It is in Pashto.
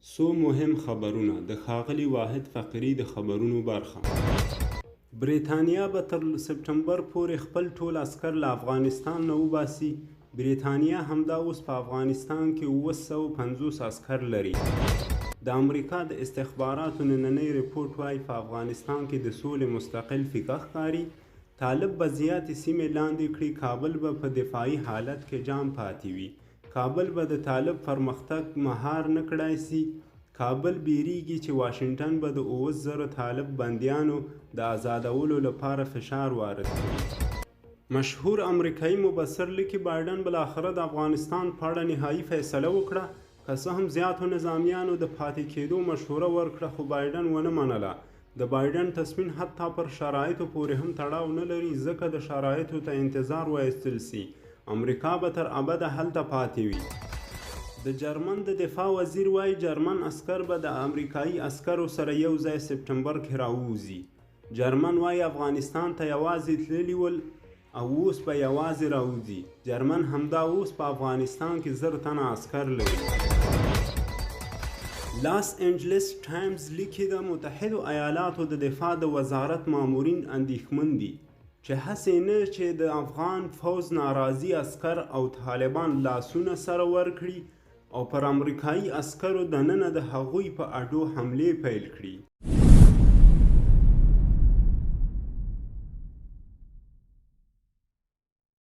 څو مهم خبرونه د ښاغلي واحد فقیري د خبرونو برخه. بریتانیا به تر سپټمبر پورې خپل ټول عسکر له افغانستان نه وباسي. بریتانیا همدا اوس په افغانستان کې 750 عسکر لري. د امریکا د استخباراتو نننی رپورټ وایي په افغانستان کې د سولې مستقل فکر ښکاري. طالب به زیاتې سیمې لاندې کړي. کابل به په دفاعي حالت کې جام پاتې وي. کابل به د طالب پرمختګ مهار نه کړای سي. کابل بیریږي چې واشنګټن به د 9,000 طالب بندیانو د آزادولو لپاره فشار وارد کړي. مشهور امریکایي مبصر لیکي بایډن بالاخره د افغانستان په اړه نهایي فیصله وکړه. که څه هم زیاتو نظامیانو د پاتې کېدو مشوره ورکړه خو بایډن ونه منله. د بایډن تصمیم حتی پر شرایطو پورې هم تړاو نه لري ځکه د شرایطو ته انتظار وایستل سي. امریکا به تر ابده هلته پاتې وي. د جرمن د دفاع وزیر وایي جرمن عسکر به د امریکایي عسکرو سره یو ځای سپټمبر کې راووځي. جرمن وایي افغانستان ته یوازې تللي ول او اوس به یوازې راوځي. جرمن همدا اوس په افغانستان کې 1000 تنه عسکر لري. لاس انجلس ټایمز لیکي د متحدو ایالاتو د دفاع د وزارت مامورین اندېښمن دي چې هسې نه چې د افغان فوز ناراضي عسکر او طالبان لاسونه سره ورکړي او پر امریکایي عسکرو دننه د هغوی په اډو حملې پیل کړي.